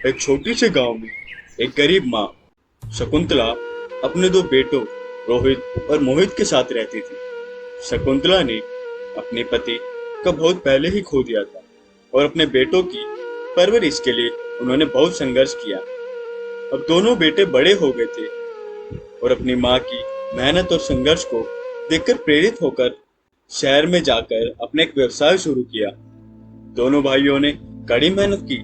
एक छोटी से गांव में एक गरीब माँ शकुंतला अपने दो बेटों रोहित और मोहित के साथ रहती थी। शकुंतला ने अपने पति को बहुत पहले ही खो दिया था और अपने बेटों की परवरिश के लिए उन्होंने बहुत संघर्ष किया। अब दोनों बेटे बड़े हो गए थे और अपनी माँ की मेहनत और संघर्ष को देखकर प्रेरित होकर शहर में जाकर अपने एक व्यवसाय शुरू किया। दोनों भाइयों ने कड़ी मेहनत की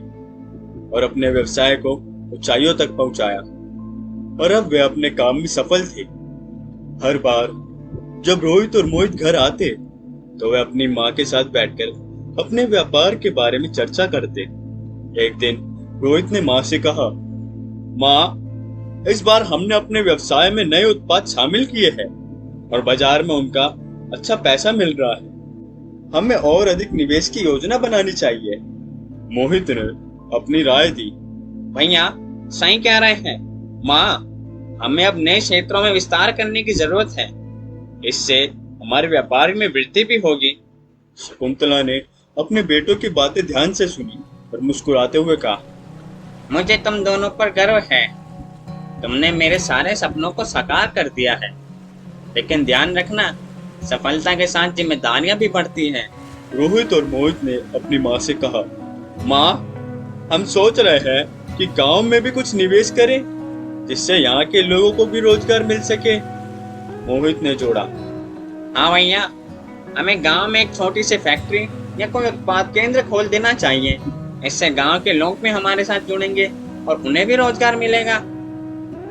और अपने व्यवसाय को ऊंचाइयों तक पहुंचाया और अब वे अपने काम में सफल थे। हर बार जब रोहित और मोहित घर आते तो वे अपनी माँ के साथ बैठकर अपने व्यापार के बारे में चर्चा करते। एक दिन रोहित ने माँ से कहा, माँ, इस बार हमने अपने व्यवसाय में नए उत्पाद शामिल किए हैं और बाजार में उनका अच्छा पैसा मिल रहा है। हमें और अधिक निवेश की योजना बनानी चाहिए। मोहित ने अपनी राय दी। भैया सही कह रहे हैं माँ, हमें अब नए क्षेत्रों में विस्तार करने की जरूरत है। इससे हमारे व्यापार में वृद्धि भी होगी। शकुंतला ने अपने बेटों की बातें ध्यान से सुनी और मुस्कुराते हुए कहा, मुझे तुम दोनों पर गर्व है। तुमने मेरे सारे सपनों को साकार कर दिया है। लेकिन ध्यान रखना, सफलता के साथ जिम्मेदारियां भी बढ़ती हैं। रोहित और मोहित ने अपनी माँ से कहा, माँ, हम सोच रहे हैं कि गांव में भी कुछ निवेश करें जिससे यहाँ के लोगों को भी रोजगार मिल सके। मोहित ने जोड़ा, हाँ भैया, हमें गांव में एक छोटी सी फैक्ट्री या कोई उत्पाद केंद्र खोल देना चाहिए। इससे गांव के लोग भी हमारे साथ जुड़ेंगे और उन्हें भी रोजगार मिलेगा।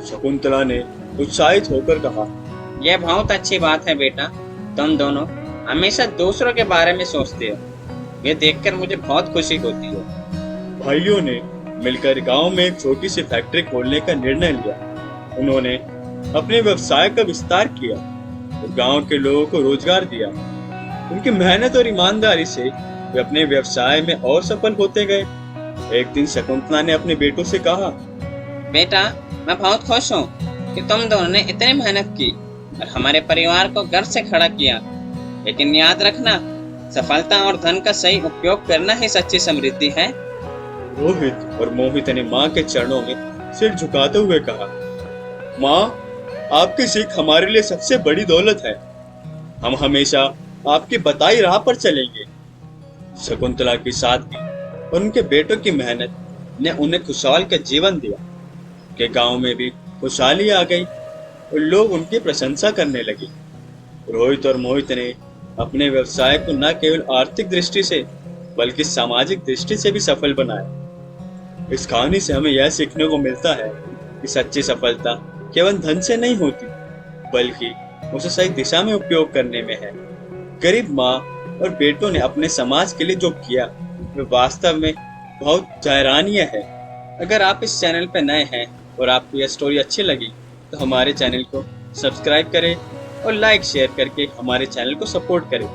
शकुंतला ने उत्साहित होकर कहा, यह बहुत अच्छी बात है बेटा। तुम दोनों हमेशा दूसरों के बारे में सोचते हो। ये देखकर मुझे बहुत खुशी होती है। भाइयों ने मिलकर गांव में एक छोटी सी फैक्ट्री खोलने का निर्णय लिया। उन्होंने अपने व्यवसाय का विस्तार किया और गांव के लोगों को रोजगार दिया। उनकी मेहनत और ईमानदारी से वे अपने व्यवसाय में और सफल होते गए। एक दिन शकुंतला ने अपने बेटों से कहा, बेटा, मैं बहुत खुश हूँ कि तुम दोनों ने इतनी मेहनत की और हमारे परिवार को गर्व से खड़ा किया। लेकिन याद रखना, सफलता और धन का सही उपयोग करना ही सच्ची समृद्धि है। रोहित और मोहित ने माँ के चरणों में सिर झुकाते हुए कहा, माँ, आपकी सीख हमारे लिए सबसे बड़ी दौलत है। हम हमेशा आपकी बताई राह पर चलेंगे। शकुंतला की सादगी और उनके बेटों की मेहनत ने उन्हें खुशहाल का जीवन दिया। के गांव में भी खुशहाली आ गई और लोग उनकी प्रशंसा करने लगे। रोहित और मोहित ने अपने व्यवसाय को न केवल आर्थिक दृष्टि से बल्कि सामाजिक दृष्टि से भी सफल बनाया। इस कहानी से हमें यह सीखने को मिलता है कि सच्ची सफलता केवल धन से नहीं होती बल्कि उसे सही दिशा में उपयोग करने में है। गरीब माँ और बेटों ने अपने समाज के लिए जो किया वह वास्तव में बहुत सराहनीय है। अगर आप इस चैनल पर नए हैं और आपको यह स्टोरी अच्छी लगी तो हमारे चैनल को सब्सक्राइब करें और लाइक शेयर करके हमारे चैनल को सपोर्ट करें।